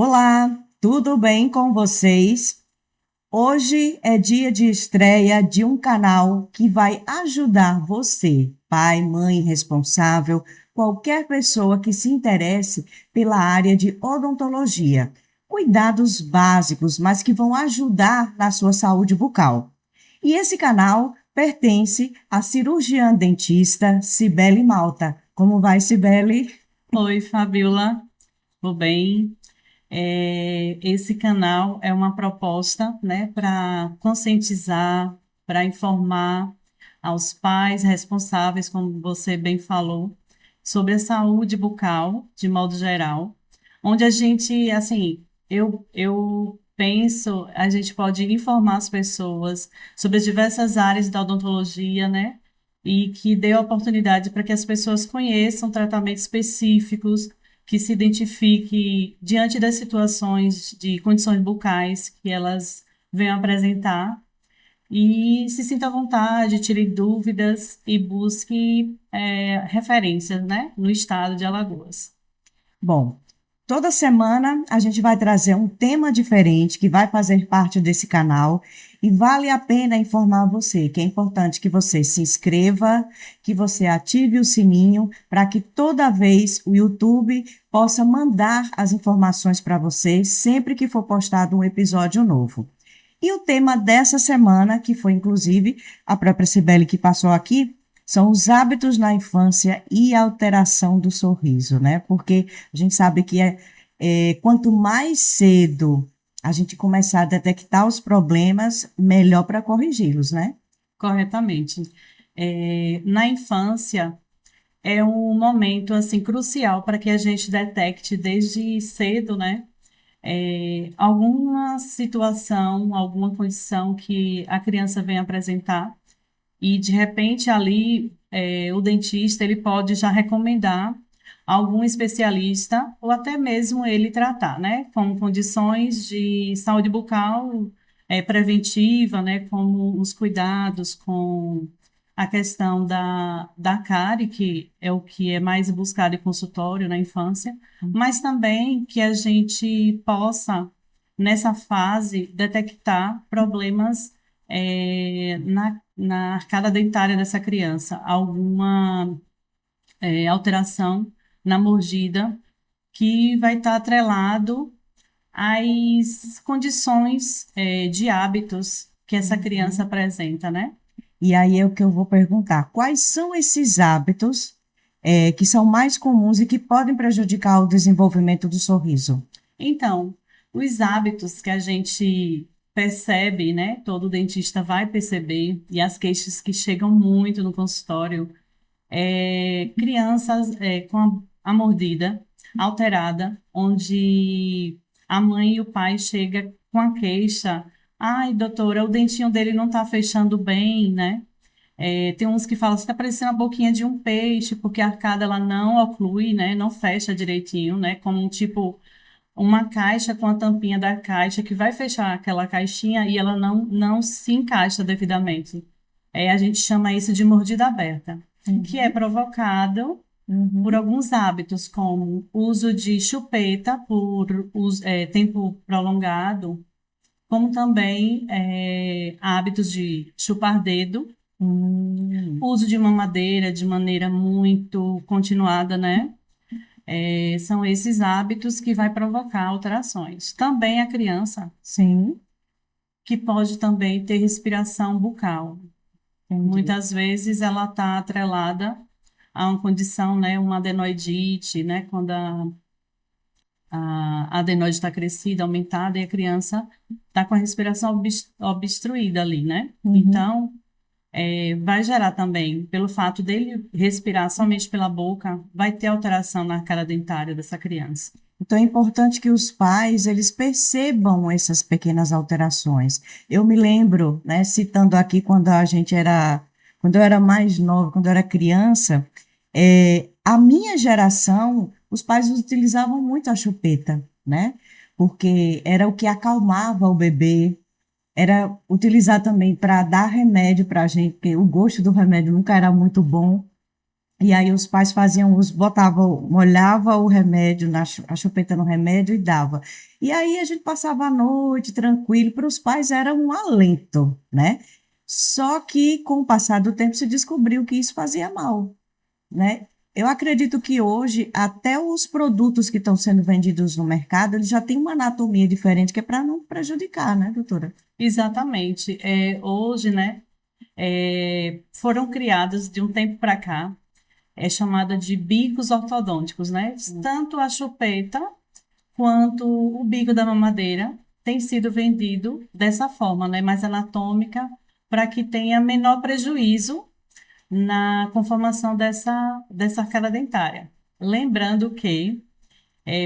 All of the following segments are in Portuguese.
Olá, tudo bem com vocês? Hoje é dia de estreia de um canal que vai ajudar você, pai, mãe, responsável, qualquer pessoa que se interesse pela área de odontologia. Cuidados básicos, mas que vão ajudar na sua saúde bucal. E esse canal pertence à cirurgiã dentista Cibele Malta. Como vai, Cibele? Oi, Fabiola, tudo bem? Esse canal é uma proposta, né, para conscientizar, para informar aos pais responsáveis, como você bem falou, sobre a saúde bucal, de modo geral, onde a gente, assim, eu penso, a gente pode informar as pessoas sobre as diversas áreas da odontologia, né, e que dê a oportunidade para que as pessoas conheçam tratamentos específicos, que se identifique diante das situações de condições bucais que elas venham apresentar e se sinta à vontade, tire dúvidas e busque referências, né, no estado de Alagoas. Bom, toda semana a gente vai trazer um tema diferente que vai fazer parte desse canal e vale a pena informar você que é importante que você se inscreva, que você ative o sininho para que toda vez o YouTube possa mandar as informações para vocês sempre que for postado um episódio novo. E o tema dessa semana, que foi inclusive a própria Cibele que passou aqui, são os hábitos na infância e a alteração do sorriso, né? Porque a gente sabe que quanto mais cedo a gente começar a detectar os problemas, melhor para corrigi-los, né? Corretamente. Na infância é um momento assim crucial para que a gente detecte desde cedo, né, alguma situação, alguma condição que a criança vem apresentar e de repente ali o dentista ele pode já recomendar algum especialista ou até mesmo ele tratar, né, com condições de saúde bucal preventiva, né, como os cuidados com a questão da cárie, que é o que é mais buscado em consultório na infância, mas também que a gente possa, nessa fase, detectar problemas na arcada dentária dessa criança, alguma alteração na mordida que vai estar atrelado às condições de hábitos que essa criança apresenta, né? E aí é o que eu vou perguntar: quais são esses hábitos que são mais comuns e que podem prejudicar o desenvolvimento do sorriso? Então, os hábitos que a gente percebe, né? Todo dentista vai perceber, e as queixas que chegam muito no consultório, crianças com a mordida alterada, onde a mãe e o pai chegam com a queixa, ai, doutora, o dentinho dele não está fechando bem, né? Tem uns que falam, está parecendo a boquinha de um peixe, porque a arcada ela não oclui, né? Não fecha direitinho, né? Como um tipo uma caixa com a tampinha da caixa que vai fechar aquela caixinha e ela não se encaixa devidamente. A gente chama isso de mordida aberta, que é provocado por Uhum. alguns hábitos, como uso de chupeta por tempo prolongado, como também hábitos de chupar dedo, Hum. uso de mamadeira de maneira muito continuada, né? São esses hábitos que vai provocar alterações. Também a criança, Sim, que pode também ter respiração bucal. entendi. Muitas vezes ela está atrelada a uma condição, né, uma adenoidite, né, quando a adenoide está crescida, aumentada, e a criança está com a respiração obstruída ali, né? Uhum. Então, vai gerar também, pelo fato dele respirar somente pela boca, vai ter alteração na cara dentária dessa criança. Então é importante que os pais eles percebam essas pequenas alterações. Eu me lembro, né, citando aqui quando eu era mais nova, quando eu era criança, a minha geração, os pais utilizavam muito a chupeta, né? Porque era o que acalmava o bebê, era utilizar também para dar remédio para a gente, porque o gosto do remédio nunca era muito bom. E aí os pais faziam uso, botavam, molhava o remédio, a chupeta no remédio e dava. E aí a gente passava a noite tranquilo, para os pais era um alento, né? Só que com o passar do tempo se descobriu que isso fazia mal, né? Eu acredito que hoje até os produtos que estão sendo vendidos no mercado, eles já têm uma anatomia diferente, que é para não prejudicar, né, doutora? Exatamente. Hoje, né, foram criados de um tempo para cá, é chamada de bicos ortodônticos, né? Tanto a chupeta quanto o bico da mamadeira tem sido vendido dessa forma, né, mais anatômica, para que tenha menor prejuízo na conformação dessa arcada dentária. Lembrando que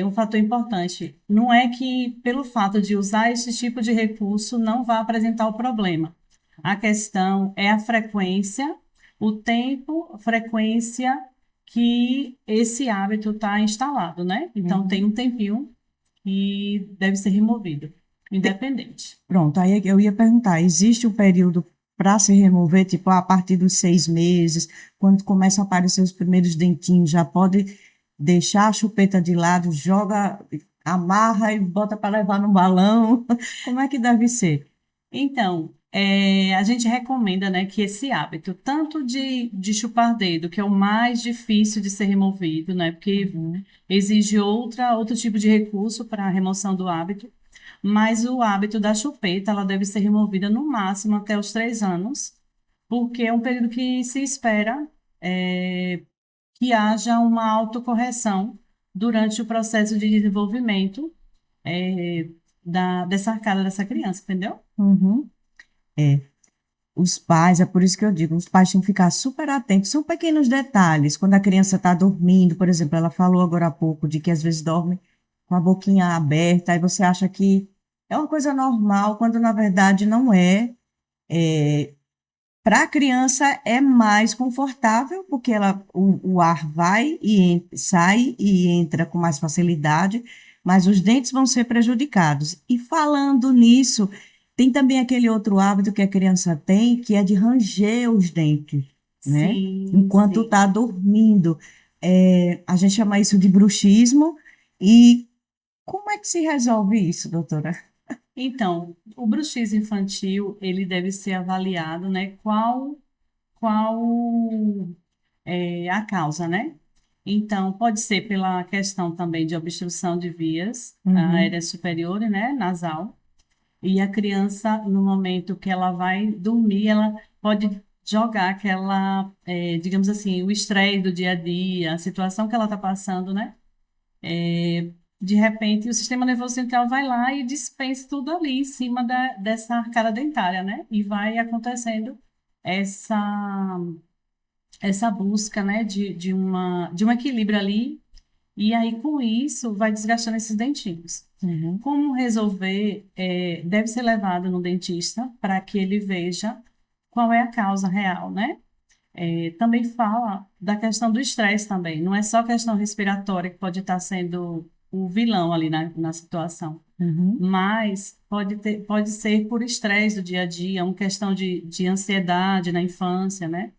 um fator importante não é que, pelo fato de usar esse tipo de recurso, não vá apresentar o problema. A questão é a frequência, o tempo, a frequência que esse hábito está instalado, né? Então, tem um tempinho que deve ser removido, independente. Pronto, aí eu ia perguntar, existe um período para se remover, tipo, a partir dos 6 meses, quando começam a aparecer os primeiros dentinhos, já pode deixar a chupeta de lado, joga, amarra e bota para levar no balão? Como é que deve ser? Então, a gente recomenda, né, que esse hábito, tanto de chupar dedo, que é o mais difícil de ser removido, né, porque exige outro tipo de recurso para a remoção do hábito, mas o hábito da chupeta, ela deve ser removida no máximo até os 3 anos, porque é um período que se espera que haja uma autocorreção durante o processo de desenvolvimento dessa arcada dessa criança, entendeu? Uhum. É, os pais, é por isso que eu digo, os pais têm que ficar super atentos, são pequenos detalhes, quando a criança está dormindo, por exemplo, ela falou agora há pouco de que às vezes dorme com a boquinha aberta, aí você acha que é uma coisa normal, quando na verdade não é. Para a criança é mais confortável, porque o ar vai e sai e entra com mais facilidade, mas os dentes vão ser prejudicados. E falando nisso, tem também aquele outro hábito que a criança tem, que é de ranger os dentes, né? Sim, Enquanto sim. está dormindo. A gente chama isso de bruxismo. E como é que se resolve isso, doutora? Então, o bruxismo infantil, ele deve ser avaliado, né? Qual é a causa, né? Então, pode ser pela questão também de obstrução de vias Uhum, aéreas superiores, né? Nasal. E a criança, no momento que ela vai dormir, ela pode jogar aquela, digamos assim, o estresse do dia a dia, a situação que ela está passando, né? De repente, o sistema nervoso central vai lá e dispensa tudo ali em cima dessa arcada dentária, né? E vai acontecendo essa, essa busca, né, de um equilíbrio ali. E aí, com isso, vai desgastando esses dentinhos. uhum, Como resolver? Deve ser levado no dentista para que ele veja qual é a causa real, né? Também fala da questão do estresse também. Não é só questão respiratória que pode estar sendo o vilão ali na situação, uhum, mas pode ser por estresse do dia a dia, uma questão de ansiedade na infância, né?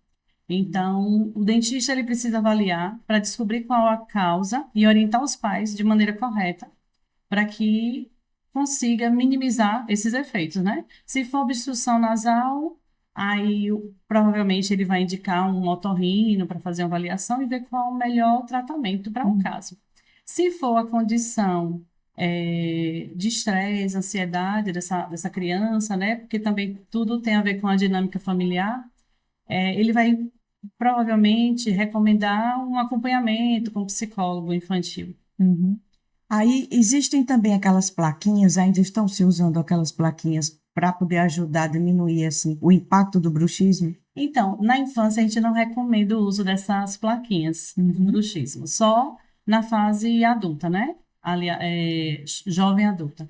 Então, o dentista ele precisa avaliar para descobrir qual a causa e orientar os pais de maneira correta para que consiga minimizar esses efeitos, né? Se for obstrução nasal, aí provavelmente ele vai indicar um otorrino para fazer uma avaliação e ver qual o melhor tratamento para o uhum, caso. Se for a condição de estresse, ansiedade dessa criança, né? Porque também tudo tem a ver com a dinâmica familiar, ele vai provavelmente recomendar um acompanhamento com psicólogo infantil. uhum. Aí existem também aquelas plaquinhas, ainda estão se usando aquelas plaquinhas para poder ajudar a diminuir assim, o impacto do bruxismo? Então, na infância a gente não recomenda o uso dessas plaquinhas do Uhum, bruxismo, só na fase adulta, né? Ali, jovem adulta.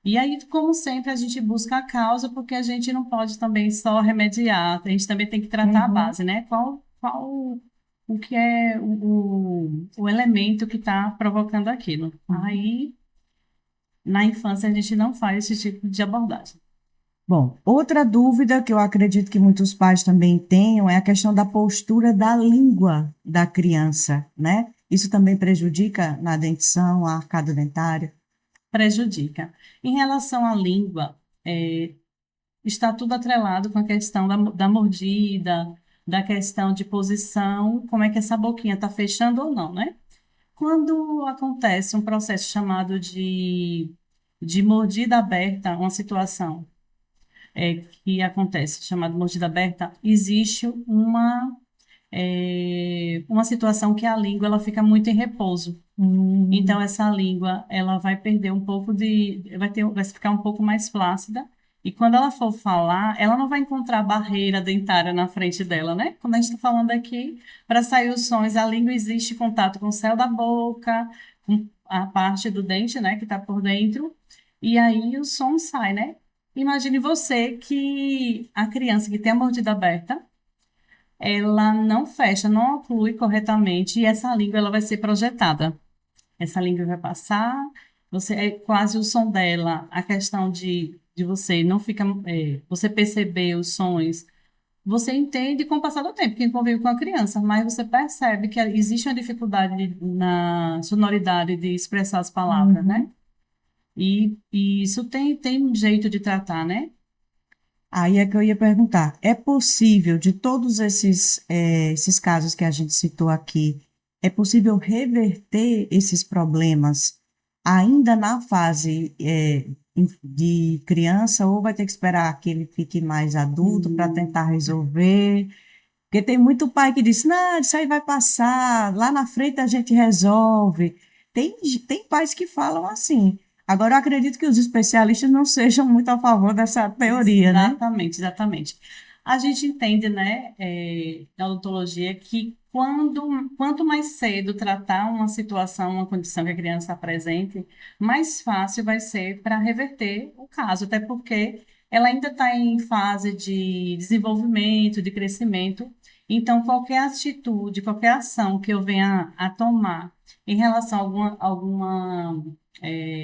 E aí, como sempre, a gente busca a causa, porque a gente não pode também só remediar, a gente também tem que tratar a uhum, base, né? Qual o que é o elemento que está provocando aquilo. uhum. Aí, na infância, a gente não faz esse tipo de abordagem. Bom, outra dúvida que eu acredito que muitos pais também tenham é a questão da postura da língua da criança, né? Isso também prejudica na dentição, a arcada dentária? Prejudica. Em relação à língua, está tudo atrelado com a questão da mordida, da questão de posição, como é que essa boquinha está fechando ou não, né? Quando acontece um processo chamado de mordida aberta, uma situação que acontece chamada mordida aberta, existe uma situação que a língua ela fica muito em repouso. Então, essa língua, ela vai perder um pouco vai ficar um pouco mais flácida. E quando ela for falar, ela não vai encontrar barreira dentária na frente dela, né? Quando a gente está falando aqui, para sair os sons, a língua existe contato com o céu da boca, com a parte do dente, né, que está por dentro. E aí o som sai, né? Imagine você que a criança que tem a mordida aberta, ela não fecha, não oclui corretamente e essa língua ela vai ser projetada. Essa língua vai passar, você é quase o som dela, a questão de você não fica, você perceber os sons, você entende com o passar do tempo, quem convive com a criança, mas você percebe que existe uma dificuldade na sonoridade de expressar as palavras, né? Uhum. E isso tem um jeito de tratar, né? Aí é que eu ia perguntar, é possível, de todos esses casos que a gente citou aqui, é possível reverter esses problemas ainda na fase, de criança, ou vai ter que esperar que ele fique mais adulto para tentar resolver? Porque tem muito pai que diz, não, isso aí vai passar, lá na frente a gente resolve. Tem pais que falam assim. Agora, eu acredito que os especialistas não sejam muito a favor dessa teoria, né? Exatamente, exatamente. A gente entende, né, na odontologia, que quanto mais cedo tratar uma situação, uma condição que a criança apresente, mais fácil vai ser para reverter o caso, até porque ela ainda está em fase de desenvolvimento, de crescimento. Então, qualquer atitude, qualquer ação que eu venha a tomar em relação a alguma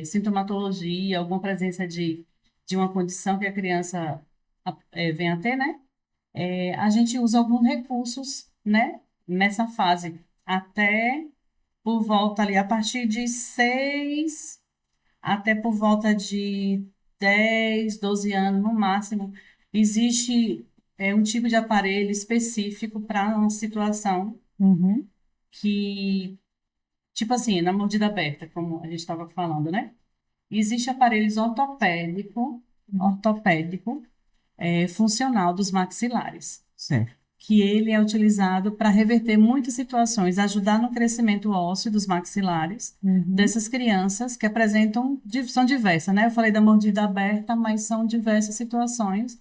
sintomatologia, alguma presença de uma condição que a criança vem a ter, né? A gente usa alguns recursos, né? Nessa fase, até por volta ali, a partir de 6 até por volta de 10, 12 anos no máximo, existe um tipo de aparelho específico para uma situação Uhum, que, tipo assim, na mordida aberta, como a gente estava falando, né? Existe aparelhos ortopédico funcional dos maxilares, certo. que ele é utilizado para reverter muitas situações, ajudar no crescimento ósseo dos maxilares Uhum. dessas crianças que apresentam, são diversas, né? Eu falei da mordida aberta, mas são diversas situações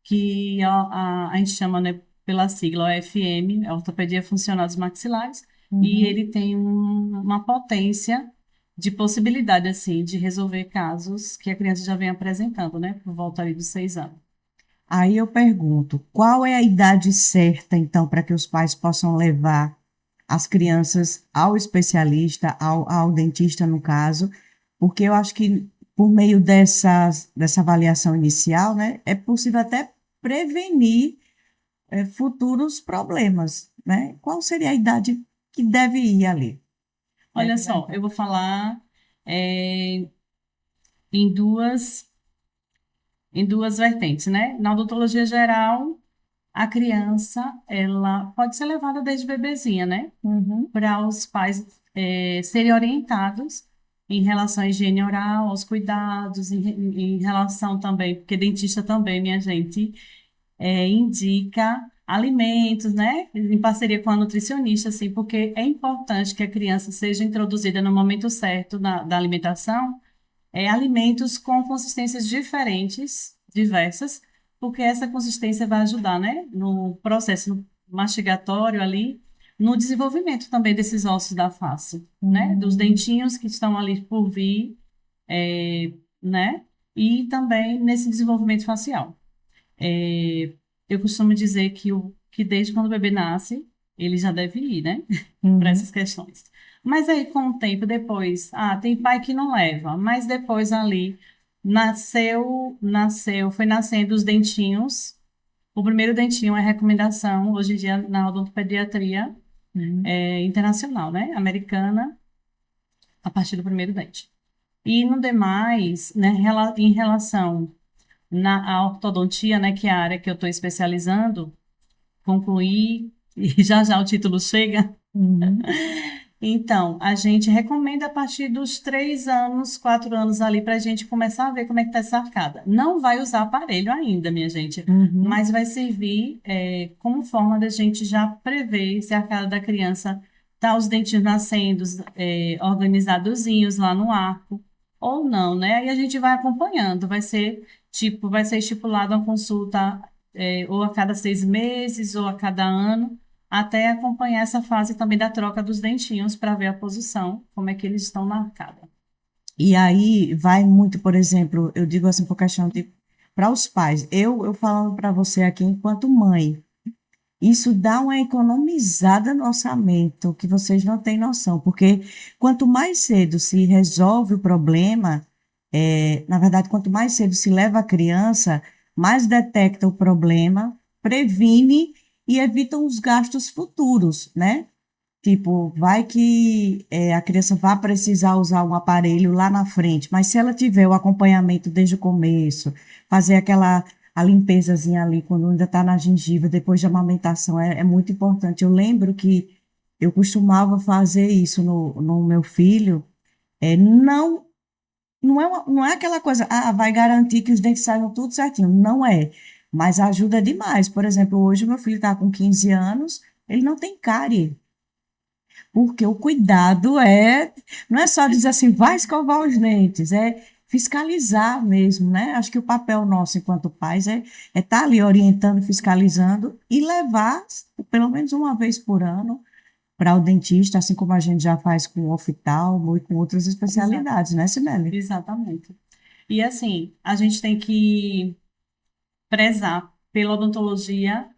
que a gente chama, né, pela sigla OFM, Ortopedia Funcional dos Maxilares, e Uhum. ele tem uma potência de possibilidade, assim, de resolver casos que a criança já vem apresentando, né, por volta ali dos 6 anos. Aí eu pergunto, qual é a idade certa, então, para que os pais possam levar as crianças ao especialista, ao dentista, no caso? Porque eu acho que por meio dessa avaliação inicial, né, é possível até prevenir, futuros problemas, né? Qual seria a idade que deve ir ali? Olha Deve só, levar. eu vou falar é, em duas vertentes, né? Na odontologia geral, a criança, ela pode ser levada desde bebezinha, né? Uhum, Para os pais serem orientados em relação à higiene oral, aos cuidados, em relação também, porque dentista também, minha gente, indica alimentos, né, em parceria com a nutricionista, assim, porque é importante que a criança seja introduzida no momento certo da alimentação, alimentos com consistências diferentes, diversas, porque essa consistência vai ajudar, né, no processo mastigatório ali, no desenvolvimento também desses ossos da face, né, dos uhum. dentinhos que estão ali por vir, né, e também nesse desenvolvimento facial. É, eu costumo dizer que desde quando o bebê nasce, ele já deve ir, né? Para Uhum. essas questões. Mas aí, com o tempo, depois, tem pai que não leva, mas depois ali, Foi nascendo os dentinhos. O primeiro dentinho é recomendação, hoje em dia, na odontopediatria Uhum. internacional, né? Americana, a partir do primeiro dente. E no demais, né, em relação à ortodontia, né, que é a área que eu estou especializando, concluí, e já já o título chega. Uhum. Então, a gente recomenda a partir dos 3 anos, 4 anos ali, para a gente começar a ver como é que está essa arcada. Não vai usar aparelho ainda, minha gente, Uhum. mas vai servir como forma da gente já prever se a arcada da criança tá os dentes nascendo, organizadozinhos lá no arco, ou não, né? Aí a gente vai acompanhando, vai ser estipulado uma consulta, ou a cada 6 meses, ou a cada ano até acompanhar essa fase também da troca dos dentinhos para ver a posição, como é que eles estão marcados. E aí vai muito, por exemplo, eu digo assim por questão de para os pais. Eu falando para você aqui enquanto mãe, isso dá uma economizada no orçamento que vocês não têm noção, porque quanto mais cedo se resolve o problema, na verdade, quanto mais cedo se leva a criança, mais detecta o problema, previne e evita os gastos futuros, né? Tipo, vai que a criança vai precisar usar um aparelho lá na frente, mas se ela tiver o acompanhamento desde o começo, fazer aquela a limpezazinha ali quando ainda está na gengiva, depois de amamentação, é muito importante. Eu lembro que eu costumava fazer isso no meu filho, não, não é aquela coisa, vai garantir que os dentes saiam tudo certinho. Não é, mas ajuda demais. Por exemplo, hoje o meu filho está com 15 anos, ele não tem cárie. Porque o cuidado não é só dizer assim, vai escovar os dentes, é fiscalizar mesmo, né? Acho que o papel nosso enquanto pais é estar ali orientando, fiscalizando e levar pelo menos uma vez por ano para o dentista, assim como a gente já faz com o oftalmo e com outras Exa- especialidades, né, Sibeli? Exatamente. E assim, a gente tem que prezar pela odontologia,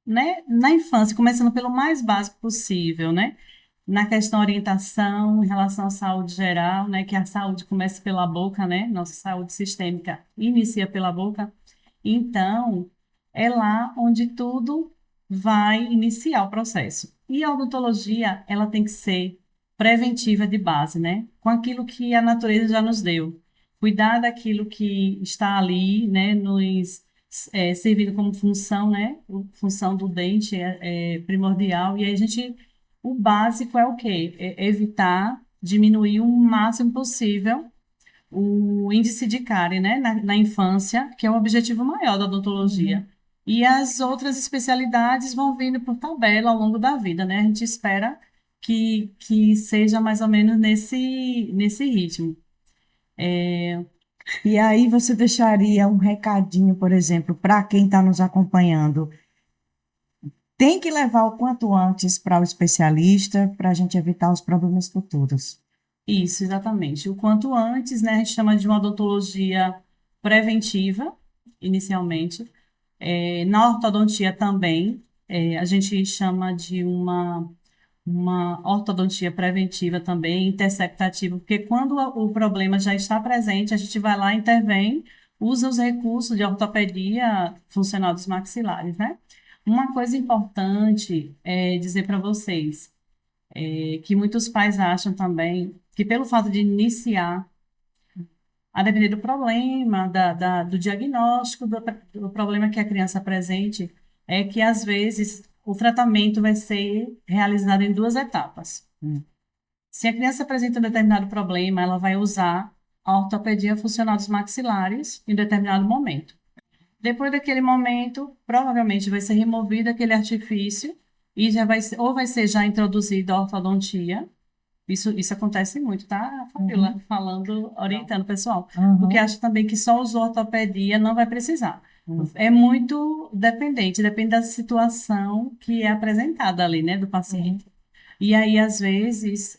né, na infância, começando pelo mais básico possível, né? Na questão orientação, em relação à saúde geral, né, que a saúde começa pela boca, né? Nossa saúde sistêmica inicia pela boca. Então, é lá onde tudo vai iniciar o processo. E a odontologia, ela tem que ser preventiva de base, né? Com aquilo que a natureza já nos deu. Cuidar daquilo que está ali, né? Servindo como função, né? Função do dente é primordial. E aí o básico é o quê? É evitar, diminuir o máximo possível o índice de cárie, né, na infância, que é o objetivo maior da odontologia. Uhum. E as outras especialidades vão vindo por tabela ao longo da vida, né? A gente espera que seja mais ou menos nesse ritmo. E aí você deixaria um recadinho, por exemplo, para quem está nos acompanhando. Tem que levar o quanto antes para o especialista para a gente evitar os problemas futuros. Isso, exatamente. O quanto antes, né? A gente chama de uma odontologia preventiva, inicialmente. Na ortodontia também, a gente chama de uma ortodontia preventiva também, intersectativa, porque quando o problema já está presente, a gente vai lá, intervém, usa os recursos de ortopedia funcional dos maxilares, né? Uma coisa importante é dizer para vocês que muitos pais acham também que pelo fato de iniciar, a depender do problema, do diagnóstico, do problema que a criança apresente, é que às vezes o tratamento vai ser realizado em duas etapas. Se a criança apresenta um determinado problema, ela vai usar a ortopedia funcional dos maxilares em determinado momento. Depois daquele momento, provavelmente vai ser removido aquele artifício e já ou vai ser já introduzida a ortodontia. Isso acontece muito, tá, Fabiola? Uhum. Falando, orientando o pessoal. Porque Uhum. acho também que só usou ortopedia não vai precisar. Uhum. É muito dependente, depende da situação que é apresentada ali, né, do Uhum. paciente. E aí, às vezes,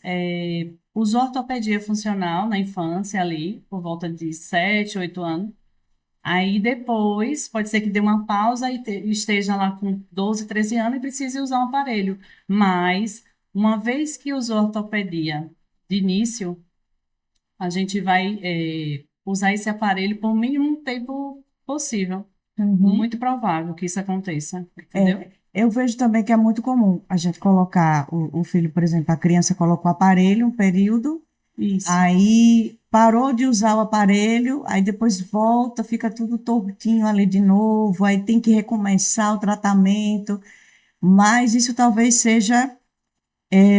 usou ortopedia funcional na infância ali, por volta de 7, 8 anos. Aí depois, pode ser que dê uma pausa e esteja lá com 12, 13 anos e precise usar um aparelho. Mas, uma vez que usou ortopedia de início, a gente vai usar esse aparelho por mínimo tempo possível. Uhum. Muito provável que isso aconteça, entendeu? Eu vejo também que é muito comum a gente colocar o filho, por exemplo, a criança coloca o aparelho um período, Isso. aí parou de usar o aparelho, aí depois volta, fica tudo tortinho ali de novo, aí tem que recomeçar o tratamento, mas isso talvez seja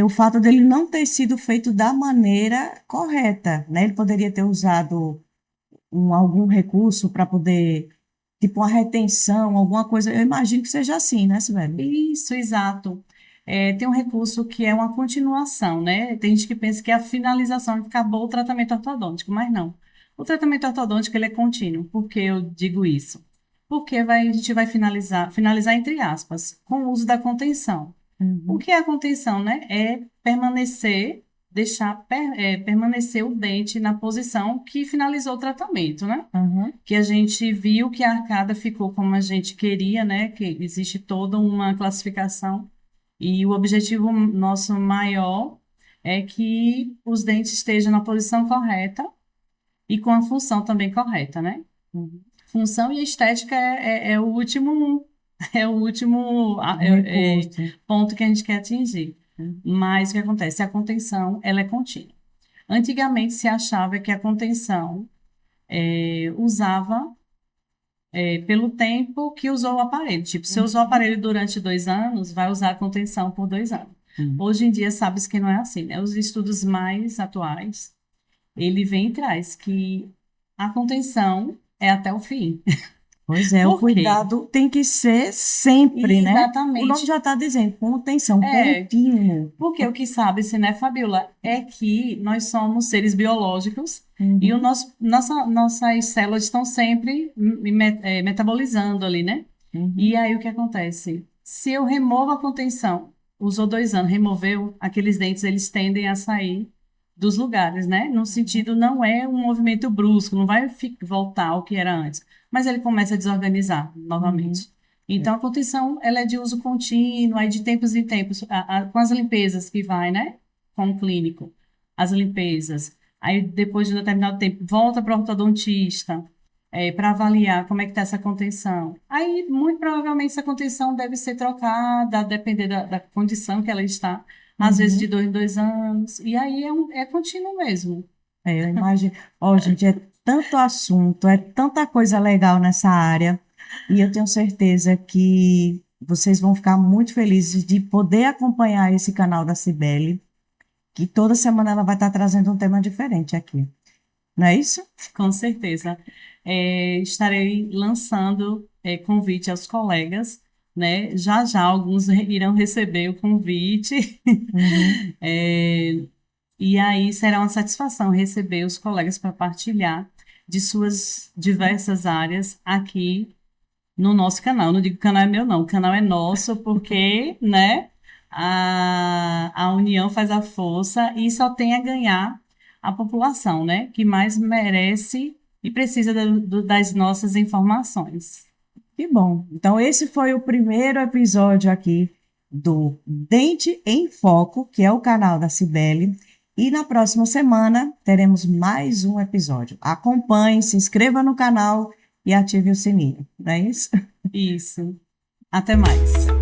o fato dele não ter sido feito da maneira correta, né? Ele poderia ter usado algum recurso para poder, tipo uma retenção, alguma coisa. Eu imagino que seja assim, né, Sibeli? Isso, exato. Tem um recurso que é uma continuação, né? Tem gente que pensa que é a finalização, que acabou o tratamento ortodôntico, mas não. O tratamento ortodôntico ele é contínuo. Por que eu digo isso? Porque a gente vai finalizar entre aspas, com o uso da contenção. O Uhum, que é a contenção, né? É permanecer, permanecer o dente na posição que finalizou o tratamento, né? uhum, Que a gente viu que a arcada ficou como a gente queria, né? Que existe toda uma classificação e o objetivo nosso maior é que os dentes estejam na posição correta e com a função também correta, né? uhum. Função e estética é o último é o último Recurso. ponto que a gente quer atingir. Uhum. Mas o que acontece? A contenção ela é contínua. Antigamente se achava que a contenção usava pelo tempo que usou o aparelho. Tipo, se usou o aparelho durante 2 anos, vai usar a contenção por 2 anos. Uhum. Hoje em dia, sabe-se que não é assim, né? Os estudos mais atuais, ele vem e traz que a contenção é até o fim. Pois é, o Por quê? cuidado tem que ser sempre, né? O nome Exatamente. já está dizendo, contenção, É, contínuo. porque o que sabe-se, né, Fabiola, é que nós somos seres biológicos e Uhum, nossas células estão sempre metabolizando ali, né? E uhum, aí o que acontece? Se eu removo a contenção, usou 2 anos, removeu, aqueles dentes eles tendem a sair dos lugares, né? No sentido, não é um movimento brusco, não vai voltar ao que era antes, mas ele começa a desorganizar uhum. novamente. Então, a contenção, ela é de uso contínuo, aí de tempos em tempos, com as limpezas que vai, né? Com o clínico, as limpezas. Aí, depois de um determinado tempo, volta para o ortodontista, para avaliar como é que está essa contenção. Aí, muito provavelmente, essa contenção deve ser trocada, a depender da condição que ela está, às vezes de Uhum. 2 em 2 anos, e aí é contínuo mesmo. Eu imagino. Ó, gente, é tanto assunto, é tanta coisa legal nessa área, e eu tenho certeza que vocês vão ficar muito felizes de poder acompanhar esse canal da Cibele, que toda semana ela vai estar trazendo um tema diferente aqui. Não é isso? Com certeza. Estarei lançando convite aos colegas, né? Já já alguns irão receber o convite. Uhum. É, e aí será uma satisfação receber os colegas para partilhar de suas diversas áreas aqui no nosso canal. Não digo que o canal é meu, não. O canal é nosso porque, né? A união faz a força e só tem a ganhar a população, né? Que mais merece e precisa das nossas informações. Que bom. Então, esse foi o primeiro episódio aqui do Dente em Foco, que é o canal da Cibele. E na próxima semana teremos mais um episódio. Acompanhe, se inscreva no canal e ative o sininho. Não é isso? Isso. Até mais.